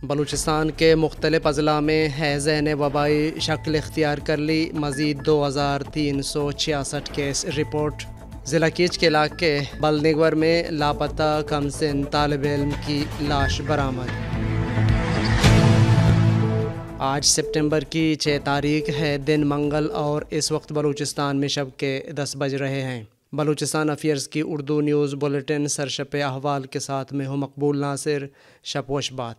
بلوچستان کے مختلف اضلاع میں حیض نے وبائی شکل اختیار کر لی، مزید 2366 کیس رپورٹ۔ ضلع کیچ کے علاقے بلنگور میں لاپتہ کم سن طالب علم کی لاش برآمد۔ آج سپٹمبر کی 6 تاریخ ہے، دن منگل، اور اس وقت بلوچستان میں شب کے 10 بج رہے ہیں۔ بلوچستان افیئرز کی اردو نیوز بلیٹن سرشپ احوال کے ساتھ میں ہوں مقبول ناصر۔ شپوش بات۔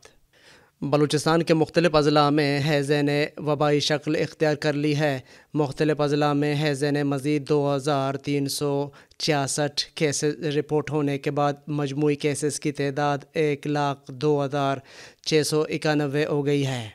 بلوچستان کے مختلف اضلاع میں حیض نے وبائی شکل اختیار کر لی ہے۔ مختلف اضلاع میں حیض نے مزید 2366 کیسز رپورٹ ہونے کے بعد مجموعی کیسز کی تعداد 1,02,691 ہو گئی ہے۔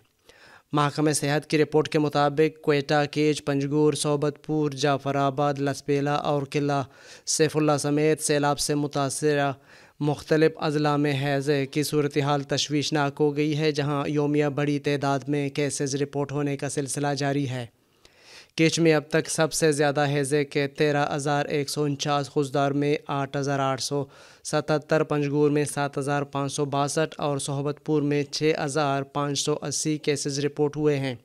محکمہ صحت کی رپورٹ کے مطابق کوئٹہ، کیچ، پنجگور، صحبت پور، جعفر آباد، لسبیلا اور قلعہ سیف اللہ سمیت سیلاب سے متاثرہ مختلف اضلاع میں حیض کی صورتحال تشویشناک ہو گئی ہے، جہاں یومیہ بڑی تعداد میں کیسز رپورٹ ہونے کا سلسلہ جاری ہے۔ کیچ میں اب تک سب سے زیادہ حیض کے 13,149، خضدار میں 8,877، پنجگور میں 7,562 اور صحبت پور میں 6,580 کیسز رپورٹ ہوئے ہیں۔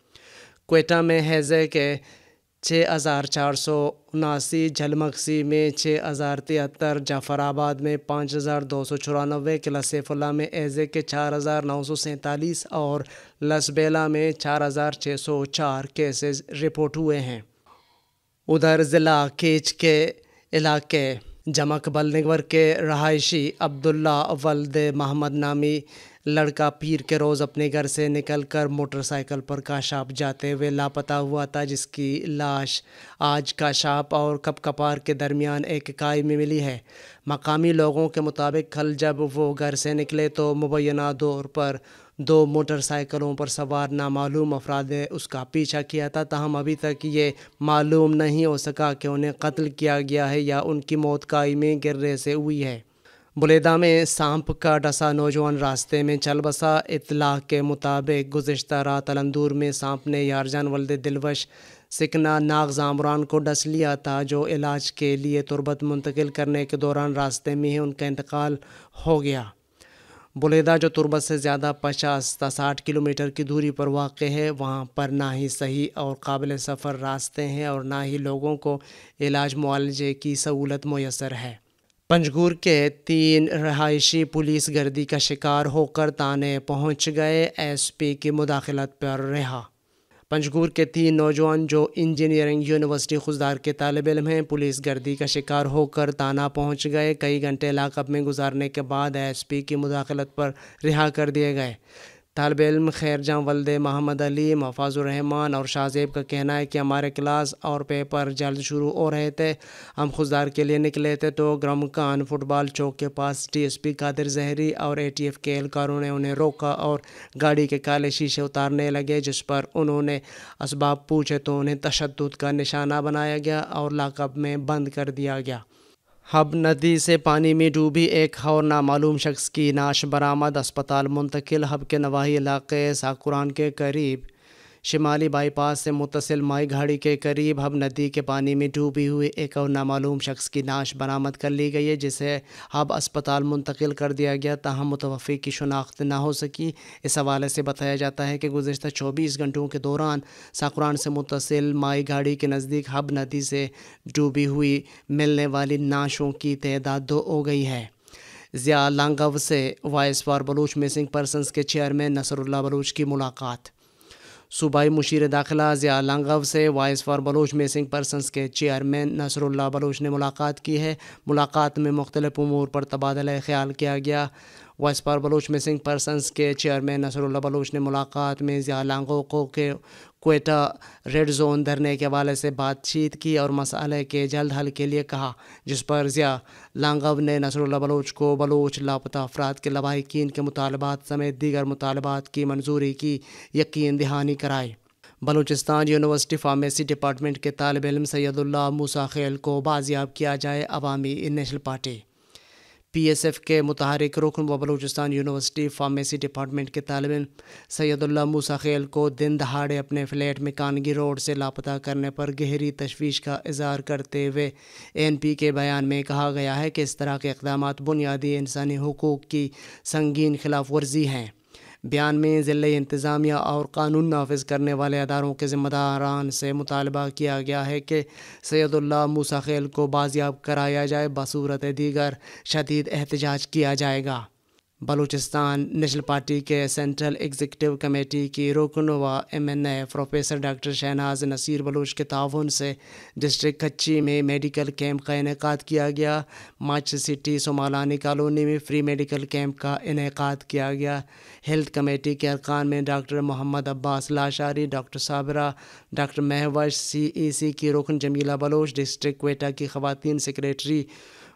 کوئٹہ میں حیض کے 6,479، جھلمگسی میں 6,073، جعفر آباد میں 5,294، قلعہ سیف اللہ میں حیض کے 4,947 اور لسبیلا میں 4,604 کیسز رپورٹ ہوئے ہیں۔ ادھر ضلع کیچ کے علاقے جمک بلنگور کے رہائشی عبداللہ ولد محمد نامی لڑکا پیر کے روز اپنے گھر سے نکل کر موٹر سائیکل پر کاشاپ جاتے ہوئے لاپتہ ہوا تھا، جس کی لاش آج کاشاپ اور کپ کپار کے درمیان ایک کائی میں ملی ہے۔ مقامی لوگوں کے مطابق کل جب وہ گھر سے نکلے تو مبینہ طور پر 2 موٹر سائیکلوں پر سوار نامعلوم افراد نے اس کا پیچھا کیا تھا، تاہم ابھی تک یہ معلوم نہیں ہو سکا کہ انہیں قتل کیا گیا ہے یا ان کی موت کائی میں گرنے سے ہوئی ہے۔ بلیدہ میں سانپ کا ڈسا نوجوان راستے میں چل بسا۔ اطلاع کے مطابق گزشتہ رات الندور میں سانپ نے یارجان ولد دلوش سکنا ناگ زامران کو ڈس لیا تھا، جو علاج کے لیے تربت منتقل کرنے کے دوران راستے میں ہی ان کا انتقال ہو گیا۔ بلیدہ جو تربت سے زیادہ 50 تا 60 کلومیٹر کی دوری پر واقع ہے، وہاں پر نہ ہی صحیح اور قابل سفر راستے ہیں اور نہ ہی لوگوں کو علاج معالجے کی سہولت میسر ہے۔ پنجگور کے 3 رہائشی پولیس گردی کا شکار ہو کر تانے پہنچ گئے، ایس پی کی مداخلت پر رہا۔ پنجگور کے 3 نوجوان جو انجینئرنگ یونیورسٹی خضدار کے طالب علم ہیں، پولیس گردی کا شکار ہو کر تانا پہنچ گئے۔ کئی گھنٹے لاک اپ میں گزارنے کے بعد ایس پی کی مداخلت پر رہا کر دیے گئے۔ طالب علم خیرجاں ولد محمد علی، محفوظ الرحمان اور شاہزیب کا کہنا ہے کہ ہمارے کلاس اور پیپر جلد شروع ہو رہے تھے، ہم خضدار کے لیے نکلے تھے تو گرمکان فٹ بال چوک کے پاس ٹی ایس پی قادر زہری اور اے ٹی ایف کے اہلکاروں نے انہیں روکا اور گاڑی کے کالے شیشے اتارنے لگے، جس پر انہوں نے اسباب پوچھے تو انہیں تشدد کا نشانہ بنایا گیا اور لاک اپ میں بند کر دیا گیا۔ حب ندی سے پانی میں ڈوبی ایک اور نامعلوم شخص کی نعش برآمد، اسپتال منتقل۔ حب کے نواحی علاقے ساکوران کے قریب شمالی بائی پاس سے متصل مائی گھاڑی کے قریب حب ندی کے پانی میں ڈوبی ہوئی ایک اور نامعلوم شخص کی نعش برآمد کر لی گئی ہے، جسے حب اسپتال منتقل کر دیا گیا، تاہم متوفی کی شناخت نہ ہو سکی۔ اس حوالے سے بتایا جاتا ہے کہ گزشتہ 24 گھنٹوں کے دوران ساکوران سے متصل مائی گھاڑی کے نزدیک حب ندی سے ڈوبی ہوئی ملنے والی نعشوں کی تعداد 2 ہو گئی ہے۔ ضیاء لانگو سے voice for Baloch missing persons کے چیئرمین نصر اللہ بلوچ کی ملاقات۔ صوبائی مشیر داخلہ ضیاء لانگو سے voice for Baloch missing persons کے چیئرمین نصر اللہ بلوچ نے ملاقات کی ہے۔ ملاقات میں مختلف امور پر تبادلہ خیال کیا گیا۔ Voice for Baloch missing persons کے چیئرمین نصر اللہ بلوچ نے ملاقات میں ضیاء لانگو کو کوئٹہ ریڈ زون دھرنے کے حوالے سے بات چیت کی اور مسئلے کے جلد حل کے لیے کہا، جس پر ضیاء لانگو نے نصر اللہ بلوچ کو بلوچ لاپتہ افراد کے لواحقین کے مطالبات سمیت دیگر مطالبات کی منظوری کی یقین دہانی کرائی۔ بلوچستان یونیورسٹی فارمیسی ڈپارٹمنٹ کے طالب علم سید اللہ موسیٰ خیل کو بازیاب کیا جائے، Awami national party. P S F کے متحرک رکن و بلوچستان یونیورسٹی فارمیسی ڈپارٹمنٹ کے طالب علم سید اللہ موسیٰ خیل کو دن دہاڑے اپنے فلیٹ میں کانگی روڈ سے لاپتہ کرنے پر گہری تشویش کا اظہار کرتے ہوئے این پی کے بیان میں کہا گیا ہے کہ اس طرح کے اقدامات بنیادی انسانی حقوق کی سنگین خلاف ورزی ہیں۔ بیان میں ضلعی انتظامیہ اور قانون نافذ کرنے والے اداروں کے ذمہ داران سے مطالبہ کیا گیا ہے کہ سید اللہ موسیٰ خیل کو بازیاب کرایا جائے، بصورت دیگر شدید احتجاج کیا جائے گا۔ بلوچستان نیشنل پارٹی کے سینٹرل ایگزیکٹو کمیٹی کی رکن و MNA professor doctor Shahnaz Naseer Baloch کے تعاون سے ڈسٹرکٹ کچی میں میڈیکل کیمپ کا انعقاد کیا گیا۔ ماچ سٹی سومالانی کالونی میں فری میڈیکل کیمپ کا انعقاد کیا گیا۔ ہیلتھ کمیٹی کے ارکان میں doctor Muhammad Abbas Lashari, doctor Sabira, doctor Mehwish, CEC کی رکن جمیلہ بلوچ، ڈسٹرکٹ کوئٹہ کی خواتین سیکریٹری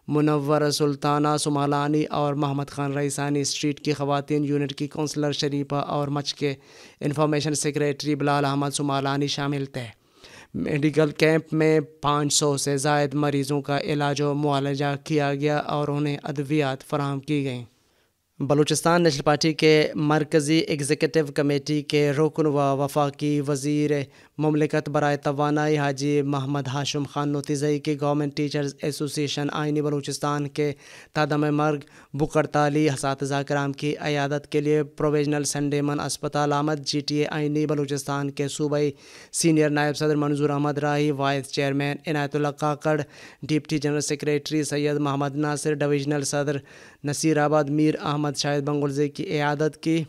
منورہ سلطانہ سومالانی اور محمد خان رئیسانی اسٹریٹ کی خواتین یونٹ کی کونسلر شریفہ اور مچ کے انفارمیشن سیکریٹری بلال احمد سومالانی شامل تھے۔ میڈیکل کیمپ میں 500 سے زائد مریضوں کا علاج و معالجہ کیا گیا اور انہیں ادویات فراہم کی گئیں۔ بلوچستان نیشنل پارٹی کے مرکزی ایگزیکٹو کمیٹی کے رکن و وفاقی وزیر مملکت برائے توانائی حاجی محمد ہاشم خان نوتیزئی کی گورنمنٹ ٹیچرز ایسوسی ایشن آئینی بلوچستان کے تادم مرگ بھوک ہڑتالی اساتذہ کرام کی عیادت کے لیے پروویژنل سنڈے من اسپتال آمد۔ GTA آئینی بلوچستان کے صوبائی سینئر نائب صدر منظور احمد راہی، وائس چیئرمین عنایت اللہ کاکڑ، ڈپٹی جنرل سیکریٹری سید محمد ناصر، ڈویژنل صدر نصیر آباد میر احمد شاہد بنگلزئی کی عیادت کی۔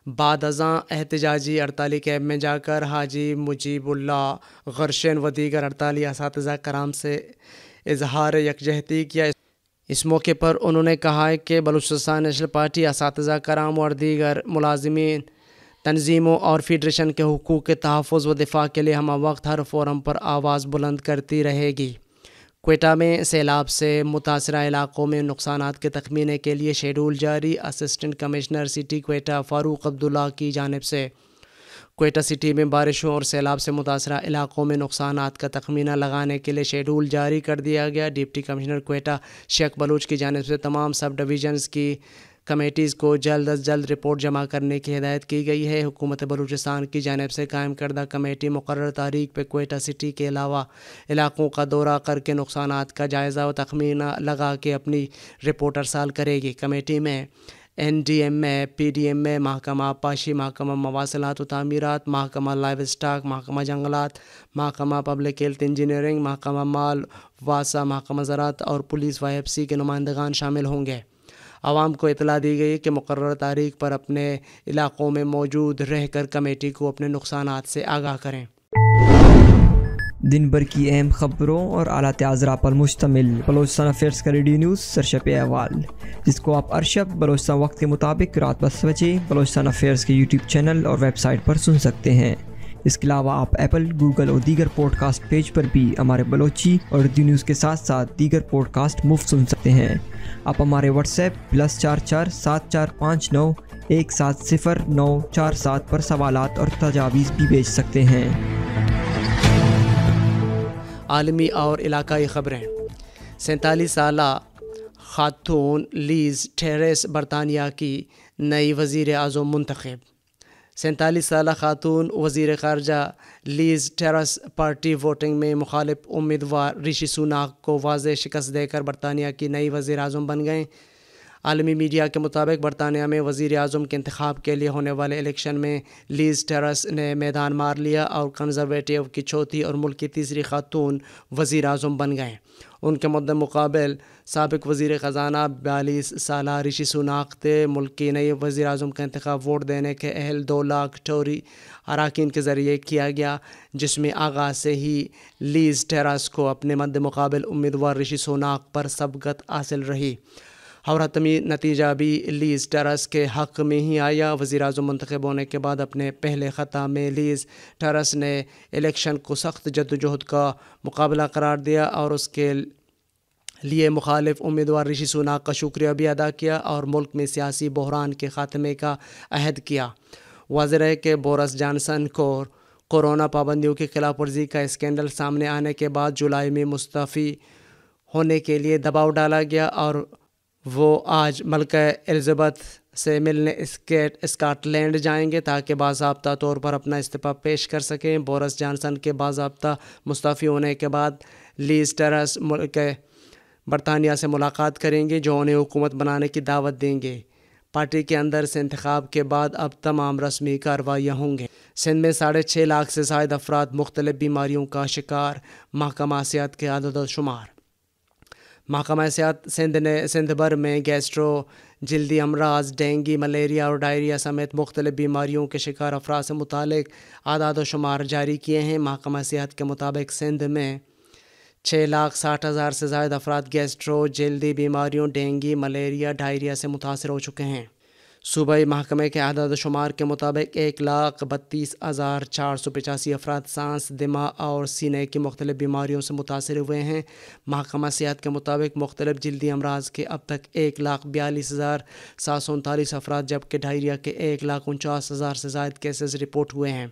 بعد ازاں احتجاجی ہڑتالی کیمپ میں جا کر حاجی مجیب اللہ غرشین و دیگر ہڑتالی اساتذہ کرام سے اظہار یکجہتی کیا۔ اس موقع پر انہوں نے کہا کہ بلوچستان نیشنل پارٹی اساتذہ کرام اور دیگر ملازمین تنظیموں اور فیڈریشن کے حقوق کے تحفظ و دفاع کے لیے ہمہ وقت ہر فورم پر آواز بلند کرتی رہے گی۔ کوئٹہ میں سیلاب سے متاثرہ علاقوں میں نقصانات کے تخمینے کے لیے شیڈول جاری۔ Assistant commissioner city Quetta Farooq Abdullah کی جانب سے کوئٹہ سٹی میں بارشوں اور سیلاب سے متاثرہ علاقوں میں نقصانات کا تخمینہ لگانے کے لیے شیڈول جاری کر دیا گیا۔ ڈپٹی کمشنر کوئٹہ شیخ بلوچ کی جانب سے تمام سب ڈویژنز کی کمیٹیز کو جلد از جلد رپورٹ جمع کرنے کی ہدایت کی گئی ہے۔ حکومت بلوچستان کی جانب سے قائم کردہ کمیٹی مقررہ تاریخ پہ کوئٹہ سٹی کے علاوہ علاقوں کا دورہ کر کے نقصانات کا جائزہ و تخمینہ لگا کے اپنی رپورٹ ارسال کرے گی۔ کمیٹی میں NDMA، PDMA، محکمہ آبپاشی، محکمہ مواصلات و تعمیرات، محکمہ لائیو اسٹاک، محکمہ جنگلات، محکمہ پبلک ہیلتھ انجینئرنگ، محکمہ مال واسا، محکمہ زراعت اور پولیس YFC کے نمائندگان شامل ہوں گے۔ عوام کو اطلاع دی گئی کہ مقررہ تاریخ پر اپنے علاقوں میں موجود رہ کر کمیٹی کو اپنے نقصانات سے آگاہ کریں۔ دن بھر کی اہم خبروں اور اعلیٰ اذرا پر مشتمل بلوچستان افیئرز کا ریڈیو نیوز سرشپ احوال، جس کو آپ ارشب بلوچستان وقت کے مطابق رات 10 بجے بلوچستان افیئرز کے YouTube چینل اور ویب سائٹ پر سن سکتے ہیں۔ اس کے علاوہ آپ ایپل، گوگل اور دیگر پوڈ کاسٹ پیج پر بھی ہمارے بلوچی اور اردو نیوز کے ساتھ ساتھ دیگر پوڈ کاسٹ مفت سن سکتے ہیں۔ آپ ہمارے واٹس ایپ +44 7459 170947 پر سوالات اور تجاویز بھی بھیج سکتے ہیں۔ عالمی اور علاقائی خبریں۔ 47 سالہ خاتون لیز ٹریس برطانیہ کی نئی وزیر اعظم منتخب۔ 47 سالہ خاتون وزیر خارجہ لیز ٹریس پارٹی ووٹنگ میں مخالف امیدوار رشی سوناک کو واضح شکست دے کر برطانیہ کی نئی وزیر اعظم بن گئیں۔ عالمی میڈیا کے مطابق برطانیہ میں وزیر اعظم کے انتخاب کے لیے ہونے والے الیکشن میں لیز ٹریس نے میدان مار لیا اور کنزرویٹو کی چوتھی اور ملک کی تیسری خاتون وزیر اعظم بن گئیں۔ ان کے مد مقابل سابق وزیر خزانہ 42 سالہ رشی سوناک تھے۔ ملک کی نئی وزیر اعظم کا انتخاب ووٹ دینے کے اہل 2 لاکھ ٹوری اراکین کے ذریعے کیا گیا، جس میں آغاز سے ہی لیز ٹریس کو اپنے مد مقابل امیدوار رشی سوناک پر سبقت حاصل رہی اور حتمی نتیجہ بھی لیز ٹریس کے حق میں ہی آیا۔ وزیر اعظم منتخب ہونے کے بعد اپنے پہلے خطاب میں لیز ٹریس نے الیکشن کو سخت جدوجہد کا مقابلہ قرار دیا اور اس کے لیے مخالف امیدوار رشی سوناک کا شکریہ بھی ادا کیا اور ملک میں سیاسی بحران کے خاتمے کا عہد کیا۔ واضح ہے کہ بورس جانسن کو کورونا پابندیوں کی خلاف ورزی کا اسکینڈل سامنے آنے کے بعد جولائی میں مستعفی ہونے کے لیے دباؤ ڈالا گیا اور وہ آج ملکہ الزبتھ سے ملنے اسکاٹ لینڈ جائیں گے تاکہ باضابطہ طور پر اپنا استعفیٰ پیش کر سکیں۔ بورس جانسن کے باضابطہ مستعفی ہونے کے بعد لیز ٹریس ملکہ برطانیہ سے ملاقات کریں گے، جو انہیں حکومت بنانے کی دعوت دیں گے۔ پارٹی کے اندر سے انتخاب کے بعد اب تمام رسمی کارروائیاں ہوں گے۔ سندھ میں 6.5 لاکھ سے زائد افراد مختلف بیماریوں کا شکار، محکمہ صحت کے اعداد و شمار۔ محکمہ صحت سندھ نے سندھ بھر میں گیسٹرو جلدی امراض، ڈینگی، ملیریا اور ڈائریا سمیت مختلف بیماریوں کے شکار افراد سے متعلق اعداد و شمار جاری کیے ہیں۔ محکمہ صحت کے مطابق سندھ میں 6,60,000 سے زائد افراد گیسٹرو جلدی بیماریوں، ڈینگی، ملیریا، ڈائریا سے متاثر ہو چکے ہیں۔ صوبائی محکمے کے اعداد و شمار کے مطابق 1,32,485 افراد سانس، دماغ اور سینے کی مختلف بیماریوں سے متاثر ہوئے ہیں۔ محکمہ صحت کے مطابق مختلف جلدی امراض کے اب تک 1,42,739 افراد جبکہ ڈائریا کے 1,49,000 سے زائد کیسز رپورٹ ہوئے ہیں۔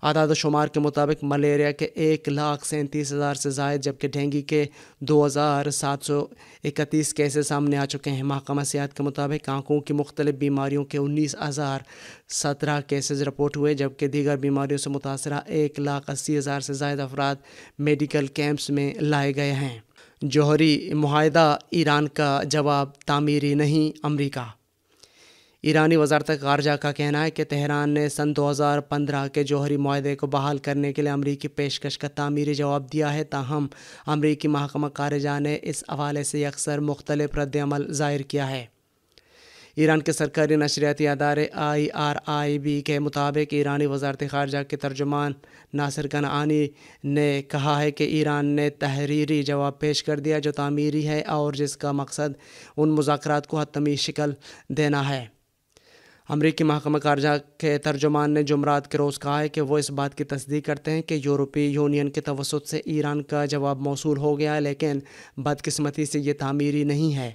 اعداد و شمار کے مطابق ملیریا کے 1,37,000 سے زائد جبکہ ڈینگی کے 2,731 کیسز سامنے آ چکے ہیں۔ محکمہ صحت کے مطابق آنکھوں کی مختلف بیماریوں کے 19,017 کیسز رپورٹ ہوئے جبکہ دیگر بیماریوں سے متاثرہ 1,80,000 سے زائد افراد میڈیکل کیمپس میں لائے گئے ہیں۔ جوہری معاہدہ، ایران کا جواب تعمیری نہیں، امریکہ۔ ایرانی وزارت خارجہ کا کہنا ہے کہ تہران نے سن 2015 کے جوہری معاہدے کو بحال کرنے کے لیے امریکی پیشکش کا تعمیری جواب دیا ہے، تاہم امریکی محکمہ خارجہ نے اس حوالے سے یکسر مختلف رد عمل ظاہر کیا ہے۔ ایران کے سرکاری نشریاتی ادارے IRIB کے مطابق ایرانی وزارت خارجہ کے ترجمان ناصر کنعانی نے کہا ہے کہ ایران نے تحریری جواب پیش کر دیا جو تعمیری ہے اور جس کا مقصد ان مذاکرات کو حتمی شکل دینا ہے۔ امریکی محکمہ خارجہ کے ترجمان نے جمعرات کے روز کہا ہے کہ وہ اس بات کی تصدیق کرتے ہیں کہ یورپی یونین کے توسط سے ایران کا جواب موصول ہو گیا ہے، لیکن بدقسمتی سے یہ تعمیری نہیں ہے۔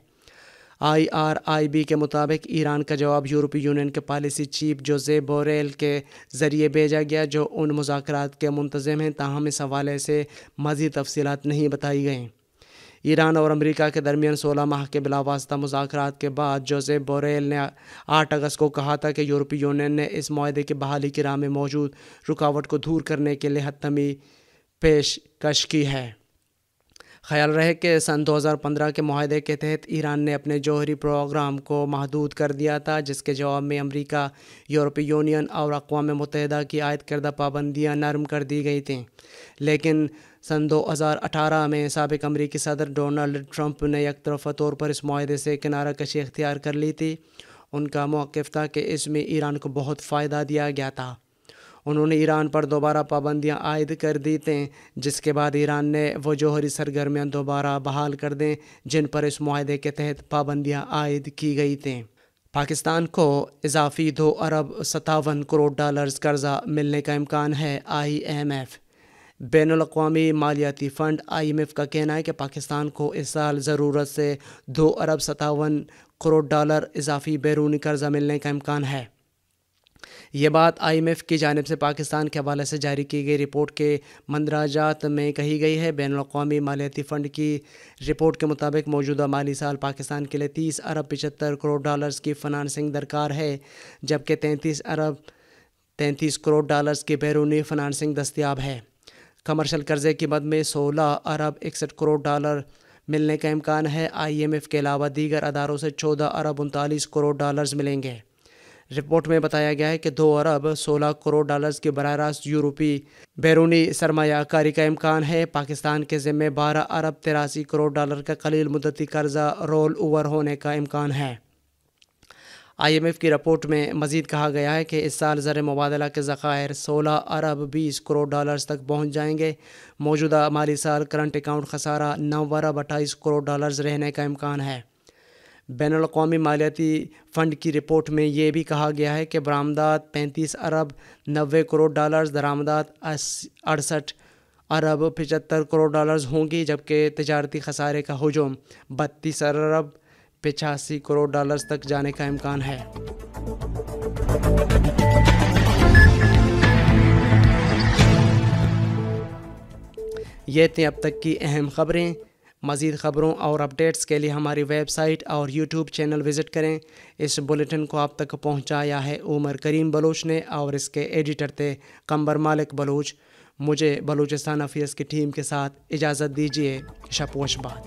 IRIB کے مطابق ایران کا جواب یورپی یونین کے پالیسی چیف جوزیپ بوریل کے ذریعے بھیجا گیا جو ان مذاکرات کے منتظم ہیں، تاہم اس حوالے سے مزید تفصیلات نہیں بتائی گئیں۔ ایران اور امریکہ کے درمیان 16 ماہ کے بلاواسطہ مذاکرات کے بعد جوزیپ بوریل نے 8 اگست کو کہا تھا کہ یورپی یونین نے اس معاہدے کی بحالی کی راہ میں موجود رکاوٹ کو دور کرنے کے لیے حتمی پیشکش کی ہے۔ خیال رہے کہ سن 2015 کے معاہدے کے تحت ایران نے اپنے جوہری پروگرام کو محدود کر دیا تھا، جس کے جواب میں امریکہ، یورپی یونین اور اقوام متحدہ کی عائد کردہ پابندیاں نرم کر دی گئی تھیں، لیکن سن 2018 میں سابق امریکی صدر ڈونلڈ ٹرمپ نے یک طرفہ طور پر اس معاہدے سے کنارہ کشی اختیار کر لی تھی۔ ان کا موقف تھا کہ اس میں ایران کو بہت فائدہ دیا گیا تھا۔ انہوں نے ایران پر دوبارہ پابندیاں عائد کر دی تھیں، جس کے بعد ایران نے وہ جوہری سرگرمیاں دوبارہ بحال کر دیں جن پر اس معاہدے کے تحت پابندیاں عائد کی گئی تھیں۔ پاکستان کو اضافی 2.57 کروڑ قرضہ ملنے کا امکان ہے، IMF۔ بین الاقوامی مالیاتی فنڈ IMF کا کہنا ہے کہ پاکستان کو اس سال ضرورت سے 2.57 کروڑ اضافی بیرونی قرضہ ملنے کا امکان ہے۔ یہ بات IMF کی جانب سے پاکستان کے حوالے سے جاری کی گئی رپورٹ کے مندرجات میں کہی گئی ہے۔ بین الاقوامی مالیاتی فنڈ کی رپورٹ کے مطابق موجودہ مالی سال پاکستان کے لیے 30.75 کروڑ کی فنانسنگ درکار ہے، جبکہ 33 کروڑ کی بیرونی فنانسنگ دستیاب ہے۔ کمرشل قرضے کی مد میں 16.61 کروڑ ملنے کا امکان ہے۔ IMF کے علاوہ دیگر اداروں سے 14.39 کروڑ ملیں گے۔ رپورٹ میں بتایا گیا ہے کہ 2.16 کروڑ کی براہ راست یورپی بیرونی سرمایہ کاری کا امکان ہے۔ پاکستان کے ذمے 12.83 کروڑ کا قلیل مدتی قرضہ رول اوور ہونے کا امکان ہے۔ IMF کی رپورٹ میں مزید کہا گیا ہے کہ اس سال زر مبادلہ کے ذخائر 16.20 کروڑ تک پہنچ جائیں گے۔ موجودہ مالی سال کرنٹ اکاؤنٹ خسارہ 9.28 کروڑ رہنے کا امکان ہے۔ بین الاقوامی مالیاتی فنڈ کی رپورٹ میں یہ بھی کہا گیا ہے کہ برآمدات 35.90 کروڑ درآمدات 68.75 کروڑ ہوں گی، جبکہ تجارتی خسارے کا حجم 32.85 کروڑ تک جانے کا امکان ہے۔ یہ تھیں اب تک کی اہم خبریں۔ مزید خبروں اور اپڈیٹس کے لیے ہماری ویب سائٹ اور یوٹیوب چینل وزٹ کریں۔ اس بلیٹن کو آپ تک پہنچایا ہے عمر کریم بلوچ نے اور اس کے ایڈیٹر تھے قمبر مالک بلوچ۔ مجھے بلوچستان افیئرز کی ٹیم کے ساتھ اجازت دیجیے۔ شب و شبات۔